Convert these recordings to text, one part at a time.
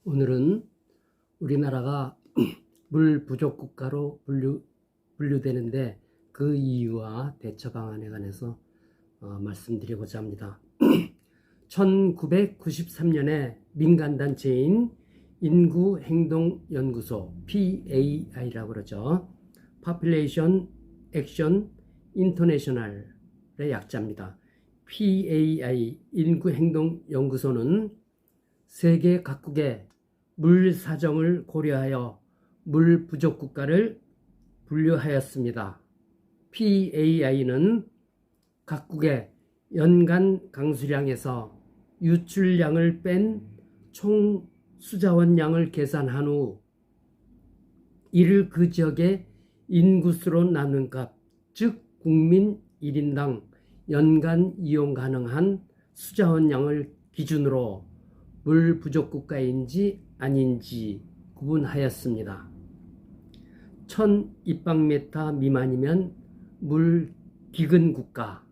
오늘은 우리나라가 물 부족 국가로 분류되는데 그 이유와 대처 방안에 관해서 말씀드리고자 합니다. 1993년에 민간단체인 인구행동연구소 PAI라고 그러죠. Population Action International의 약자입니다. PAI 인구행동연구소는 세계 각국의 물 사정을 고려하여 물 부족 국가를 분류하였습니다. PAI는 각국의 연간 강수량에서 유출량을 뺀 총 수자원량을 계산한 후 이를 그 지역의 인구수로 나눈 값, 즉 국민 1인당 연간 이용 가능한 수자원량을 기준으로 물 부족 국가인지 아닌지 구분하였습니다. 1000 입방메타 미만이면 물 기근 국가,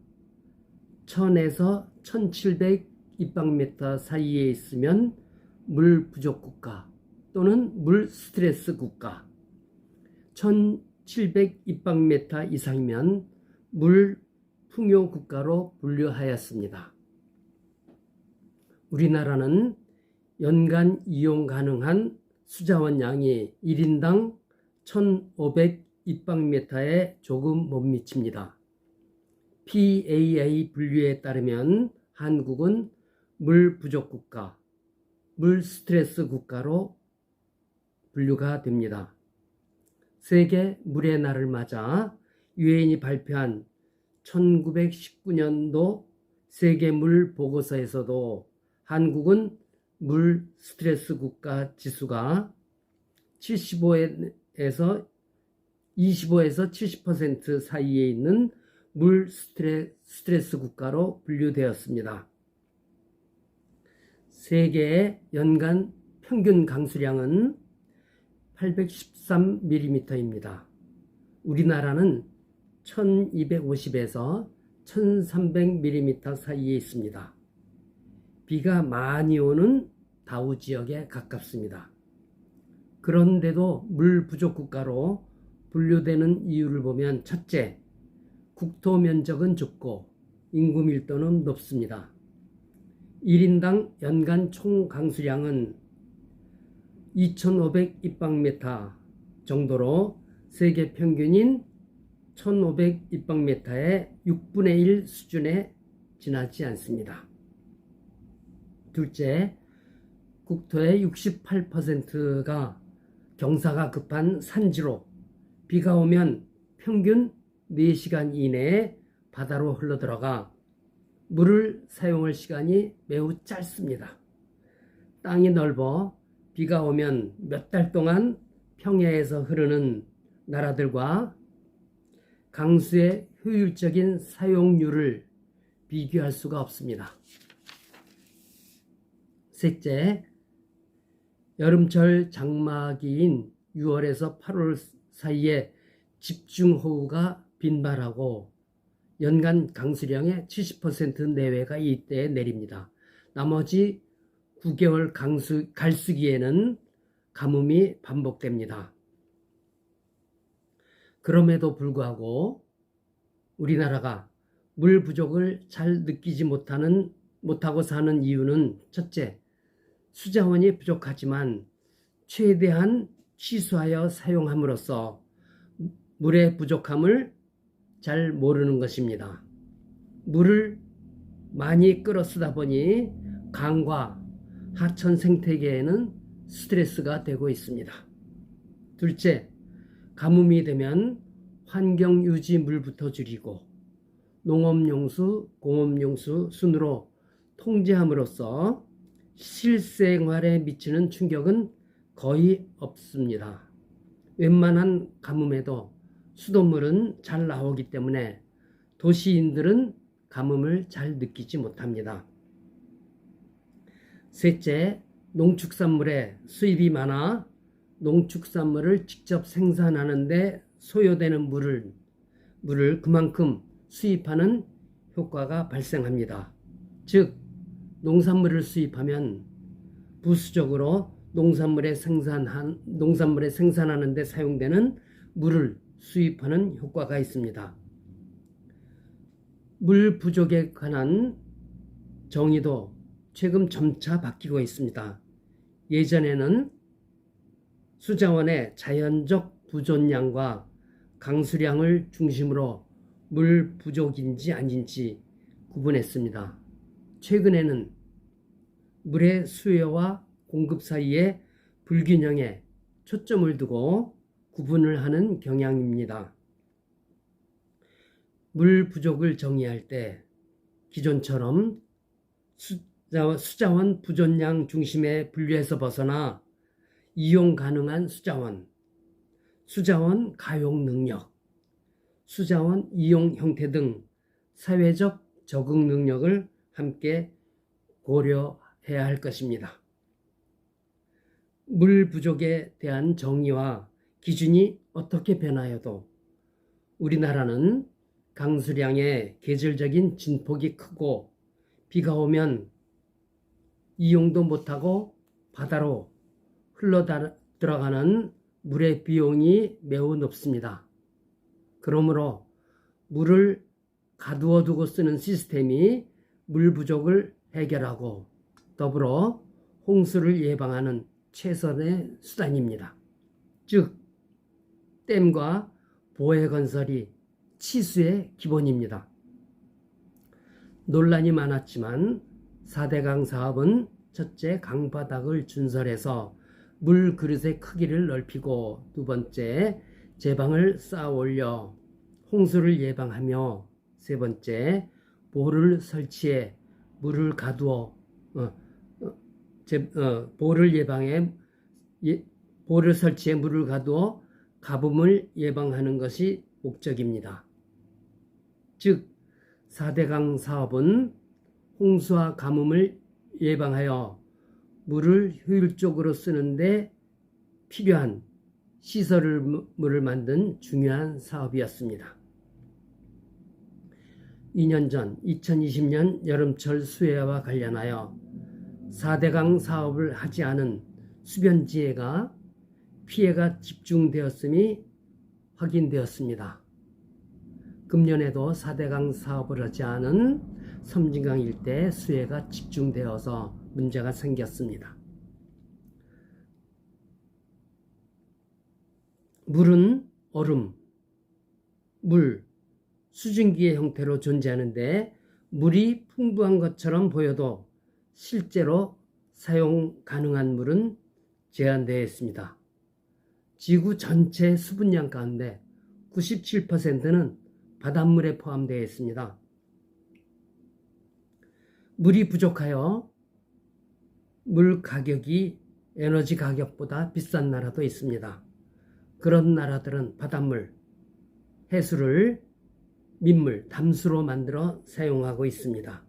1000에서 1700 입방메타 사이에 있으면 물 부족 국가 또는 물 스트레스 국가, 1700 입방메타 이상이면 물 풍요 국가로 분류하였습니다. 우리나라는 연간 이용 가능한 수자원량이 1인당 1500 입방메타에 조금 못 미칩니다. PAI 분류에 따르면 한국은 물 부족 국가, 물 스트레스 국가로 분류가 됩니다. 세계 물의 날을 맞아 유엔이 발표한 1919년도 세계 물 보고서에서도 한국은 물 스트레스 국가 지수가 25에서 70% 사이에 있는 물 스트레스 국가로 분류되었습니다. 세계의 연간 평균 강수량은 813mm입니다. 우리나라는 1250에서 1300mm 사이에 있습니다. 비가 많이 오는 다우 지역에 가깝습니다. 그런데도 물 부족 국가로 분류되는 이유를 보면 첫째, 국토 면적은 좁고 인구 밀도는 높습니다. 1인당 연간 총 강수량은 2500 입방메타 정도로 세계 평균인 1500 입방메타의 6분의 1 수준에 지나지 않습니다. 둘째, 국토의 68%가 경사가 급한 산지로 비가 오면 평균 4시간 이내에 바다로 흘러들어가 물을 사용할 시간이 매우 짧습니다. 땅이 넓어 비가 오면 몇 달 동안 평야에서 흐르는 나라들과 강수의 효율적인 사용률을 비교할 수가 없습니다. 셋째, 여름철 장마기인 6월에서 8월 사이에 집중호우가 빈발하고 연간 강수량의 70% 내외가 이때에 내립니다. 나머지 9개월 갈수기에는 가뭄이 반복됩니다. 그럼에도 불구하고 우리나라가 물 부족을 잘 느끼지 못하고 사는 이유는 첫째, 수자원이 부족하지만 최대한 취수하여 사용함으로써 물의 부족함을 잘 모르는 것입니다. 물을 많이 끌어 쓰다 보니 강과 하천 생태계에는 스트레스가 되고 있습니다. 둘째, 가뭄이 되면 환경유지 물부터 줄이고 농업용수, 공업용수 순으로 통제함으로써 실생활에 미치는 충격은 거의 없습니다. 웬만한 가뭄에도 수돗물은 잘 나오기 때문에 도시인들은 가뭄을 잘 느끼지 못합니다. 셋째, 농축산물에 수입이 많아 농축산물을 직접 생산하는데 소요되는 물을 그만큼 수입하는 효과가 발생합니다. 즉, 농산물을 수입하면 부수적으로 농산물의 생산하는 데 사용되는 물을 수입하는 효과가 있습니다. 물 부족에 관한 정의도 최근 점차 바뀌고 있습니다. 예전에는 수자원의 자연적 부존량과 강수량을 중심으로 물 부족인지 아닌지 구분했습니다. 최근에는 물의 수요와 공급 사이의 불균형에 초점을 두고 구분을 하는 경향입니다. 물 부족을 정의할 때 기존처럼 수자원 부존량 중심의 분류에서 벗어나 이용 가능한 수자원, 수자원 가용 능력, 수자원 이용 형태 등 사회적 적응 능력을 함께 고려해야 할 것입니다. 물 부족에 대한 정의와 기준이 어떻게 변하여도 우리나라는 강수량의 계절적인 진폭이 크고 비가 오면 이용도 못하고 바다로 흘러 들어가는 물의 비용이 매우 높습니다. 그러므로 물을 가두어 두고 쓰는 시스템이 물 부족을 해결하고 더불어 홍수를 예방하는 최선의 수단입니다. 즉, 댐과 보해 건설이 치수의 기본입니다. 논란이 많았지만 4대강 사업은 첫째, 강바닥을 준설해서 물 그릇의 크기를 넓히고 두 번째, 제방을 쌓아 올려 홍수를 예방하며 세 번째, 보를 설치해 물을 가두어 보를 설치해 물을 가두어 가뭄을 예방하는 것이 목적입니다. 즉, 4대강 사업은 홍수와 가뭄을 예방하여 물을 효율적으로 쓰는데 필요한 시설물을 만든 중요한 사업이었습니다. 2년 전 2020년 여름철 수해와 관련하여 4대강 사업을 하지 않은 수변지해가 피해가 집중되었음이 확인되었습니다. 금년에도 4대강 사업을 하지 않은 섬진강 일대 수해가 집중되어서 문제가 생겼습니다. 물은 얼음, 물, 수증기의 형태로 존재하는데 물이 풍부한 것처럼 보여도 실제로 사용 가능한 물은 제한되어 있습니다. 지구 전체 수분량 가운데 97%는 바닷물에 포함되어 있습니다. 물이 부족하여 물 가격이 에너지 가격보다 비싼 나라도 있습니다. 그런 나라들은 바닷물, 해수를 민물, 담수로 만들어 사용하고 있습니다.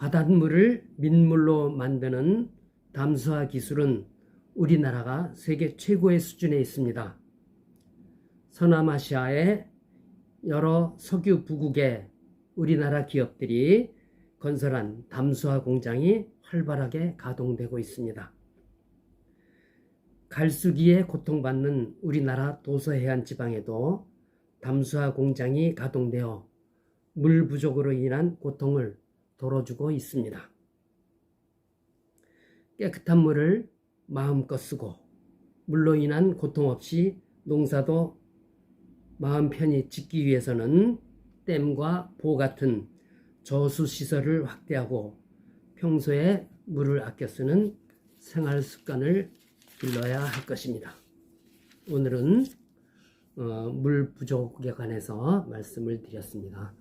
바닷물을 민물로 만드는 담수화 기술은 우리나라가 세계 최고의 수준에 있습니다. 서남아시아의 여러 석유 부국에 우리나라 기업들이 건설한 담수화 공장이 활발하게 가동되고 있습니다. 갈수기에 고통받는 우리나라 도서해안 지방에도 담수화 공장이 가동되어 물 부족으로 인한 고통을 덜어주고 있습니다. 깨끗한 물을 마음껏 쓰고 물로 인한 고통 없이 농사도 마음 편히 짓기 위해서는 댐과 보 같은 저수 시설을 확대하고 평소에 물을 아껴 쓰는 생활 습관을 길러야 할 것입니다. 오늘은 물 부족에 관해서 말씀을 드렸습니다.